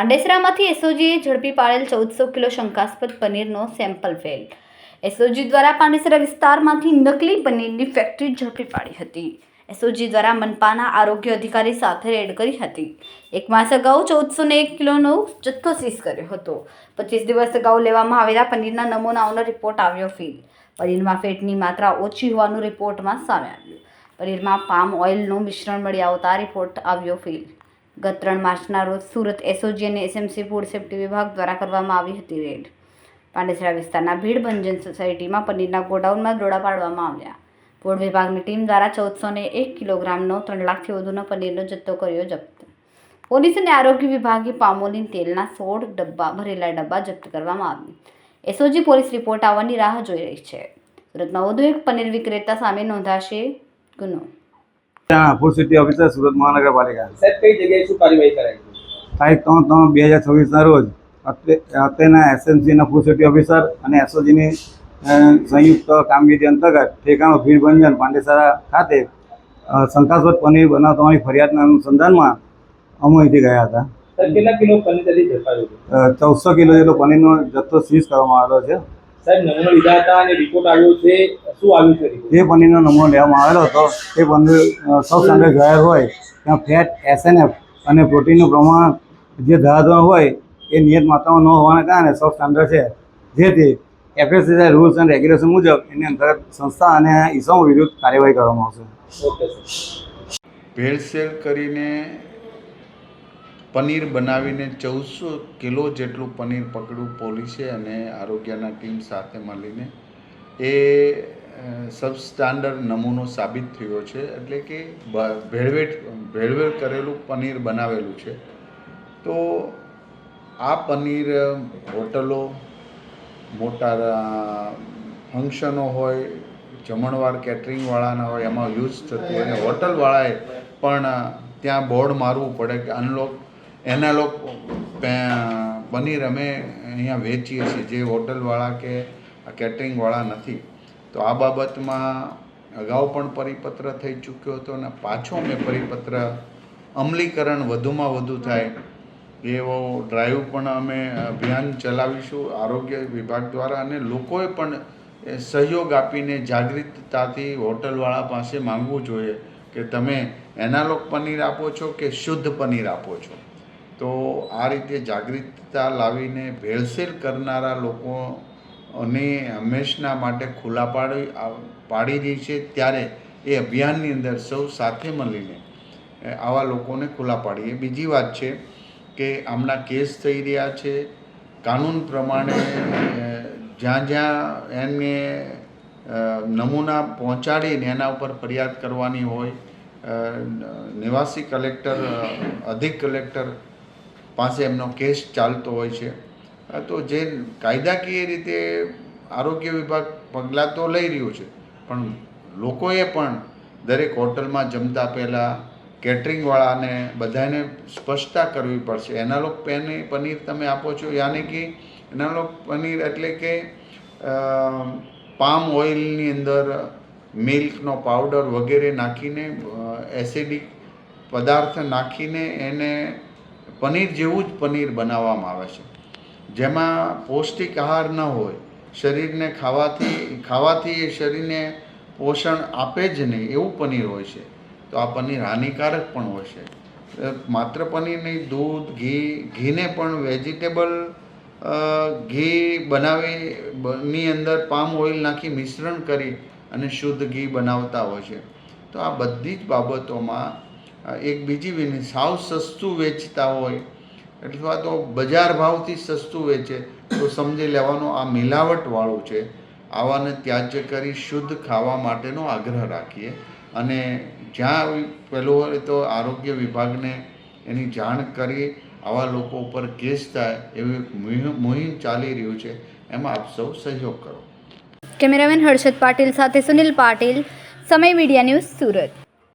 પાંડેસરામાંથી એસઓજીએ ઝડપી પાડેલ 1400 કિલો શંકાસ્પદ પનીરનો sample fail. SOG દ્વારા પાંડેસરા વિસ્તારમાંથી નકલી પનીરની ફેક્ટરી ઝડપી પાડી હતી। એસઓજી દ્વારા મનપાના આરોગ્ય અધિકારી સાથે રેડ કરી હતી। એક માસ અગાઉ 1401 કિલોનો જથ્થો સીઝ કર્યો હતો। 25 દિવસ અગાઉ લેવામાં આવેલા પનીરના નમૂનાઓનો રિપોર્ટ આવ્યો ફેલ। પનીરમાં ફેટની માત્રા ઓછી હોવાનું રિપોર્ટમાં સામે આવ્યું। પનીરમાં પામ ઓઇલનું મિશ્રણ મળી આવતા રિપોર્ટ આવ્યો ફેલ। ગત 3 માર્ચના રોજ સુરત એસઓજી અને એસએમસી ફૂડ સેફ્ટી વિભાગ દ્વારા કરવામાં આવી હતી રેડ। પાંડેસરા વિસ્તારના ભીડ ભંજન સોસાયટીમાં પનીરના ગોડાઉનમાં દરોડા પાડવામાં આવ્યા। ફૂડ વિભાગની ટીમ દ્વારા 1401 કિલોગ્રામનો 3 લાખથી વધુનો પનીરનો જથ્થો કર્યો જપ્ત। પોલીસ અને આરોગ્ય વિભાગે પામોલીન તેલના 16 ડબ્બા ભરેલા ડબ્બા જપ્ત કરવામાં આવ્યા। એસઓજી પોલીસ રિપોર્ટ આવવાની રાહ જોઈ રહી છે। સુરતમાં વધુ એક પનીર વિક્રેતા સામે નોંધાશે ગુનો। ફૂડ સેફ્ટી ઓફિસર સુરત મહાનગરપાલિકા સાહેબ કઈ જગ્યાએ શું કાર્યવાહી કરાઈ? તારીખ 3/3/2026ના રોજ અત્રેના એસએમસીના ફૂડ સેફ્ટી ઓફિસર અને એસઓજીની સંયુક્ત કામગીરી અંતર્ગત ઠેકાણું ભીડ ભંજન પાંડેસરા ખાતે શંકાસ્પદ પનીર બનાવવાની ફરિયાદના અનુસંધાનમાં અમે અહીંથી ગયા હતા। કેટલા કિલો પનીર ઝડપાયું? 1400 કિલો જેટલો પનીરનો જથ્થો સીઝ કરવામાં આવ્યો છે। સાહેબ નમૂનો લીધા હતા અને રિપોર્ટ આવ્યો છે, શું આવ્યું છે રિપોર્ટ? જે પનીરનો નમૂનો લેવામાં આવેલો હતો તે પનીર સૌ સ્ટાન્ડર્ડ જાહેર હોય ત્યાં ફેટ એસએનએફ અને પ્રોટીનનું પ્રમાણ જે ધારધોરણ હોય એ નિયત માત્રામાં ન હોવાના કારણે સૌ સ્ટાન્ડર્ડ છે, જેથી એફએસએસઆઈ રૂલ્સ એન્ડ રેગ્યુલેશન મુજબ એની અંતર્ગત સંસ્થા અને ઇસમો વિરુદ્ધ કાર્યવાહી કરવામાં આવશે। Okay sir. ભેળસેળ કરીને પનીર બનાવીને 1400 કિલો જેટલું પનીર પકડ્યું પોલીસે અને આરોગ્યના ટીમ સાથે મળીને। એ સબસ્ટાન્ડર્ડ નમૂનો સાબિત થયો છે, એટલે કે ભેળવેળ કરેલું પનીર બનાવેલું છે। તો આ પનીર હોટલો, મોટા ફંક્શનો હોય, જમણવાર કેટરિંગવાળાના હોય એમાં યુઝ થતું હોય, અને હોટલવાળાએ પણ ત્યાં બોર્ડ મારવું પડે કે એનાલોગ પનીર અમે અહીંયા વેચીએ છીએ, જે હોટલવાળા કે કેટરિંગવાળા નથી। તો આ બાબતમાં અગાઉ પણ પરિપત્ર થઈ ચૂક્યો હતો અને પાછો અમે પરિપત્ર અમલીકરણ વધુમાં વધુ થાય એવો ડ્રાઈવ પણ અમે અભિયાન ચલાવીશું આરોગ્ય વિભાગ દ્વારા, અને લોકોએ પણ સહયોગ આપીને જાગૃતતાથી હોટલવાળા પાસે માંગવું જોઈએ કે તમે એનાલોગ પનીર આપો છો કે શુદ્ધ પનીર આપો છો। તો આ રીતે જાગૃતતા લાવીને ભેળસેળ કરનારા લોકોને હંમેશના માટે ખુલ્લા પાડી રહી છે, ત્યારે એ અભિયાનની અંદર સૌ સાથે મળીને આવા લોકોને ખુલ્લા પાડીએ। બીજી વાત છે કે આમના કેસ થઈ રહ્યા છે, કાનૂન પ્રમાણે જ્યાં જ્યાં એમને નમૂના પહોંચાડીને એના ઉપર ફરિયાદ કરવાની હોય, નિવાસી કલેક્ટર, અધિક કલેક્ટર પાસે એમનો કેસ ચાલતો હોય છે। તો જે કાયદાકીય રીતે આરોગ્ય વિભાગ પગલાં તો લઈ રહ્યું છે, પણ લોકોએ પણ દરેક હોટલમાં જમતા પહેલાં કેટરિંગવાળાને બધાને સ્પષ્ટતા કરવી પડશે। એનાલોગ પનીર તમે આપો છો, યાની કે એનાલોગ પનીર એટલે કે પામ ઓઇલની અંદર મિલ્કનો પાવડર વગેરે નાખીને એસિડિક પદાર્થ નાખીને એને પનીર જેવું જ પનીર બનાવવામાં આવે છે, જેમાં પૌષ્ટિક આહાર ન હોય, શરીરને ખાવાથી એ શરીરને પોષણ આપે જ નહીં એવું પનીર હોય છે। તો આ પનીર હાનિકારક પણ હોય છે। માત્ર પનીર નહીં, દૂધ, ઘીને પણ વેજીટેબલ ઘી બનાવીની અંદર પામ ઓઇલ નાખી મિશ્રણ કરી અને શુદ્ધ ઘી બનાવતા હોય છે। તો આ બધી જ બાબતોમાં એક બીજી સાવ સસ્તું વેચતા હોય અથવા તો બજાર ભાવથી સસ્તું વેચે તો સમજી લેવાનું આ મિલાવટવાળું છે। આવાને ત્યાજ્ય કરી શુદ્ધ ખાવા માટેનો આગ્રહ રાખીએ, અને જ્યાં પેલું હોય તો આરોગ્ય વિભાગને એની જાણ કરી આવા લોકો ઉપર કેસ થાય એવી મુહિમ ચાલી રહ્યું છે, એમાં આપ સૌ સહયોગ કરો। કેમેરામેન હર્ષદ પાટીલ સાથે સુનિલ પાટીલ, સમય મીડિયા ન્યૂઝ, સુરત।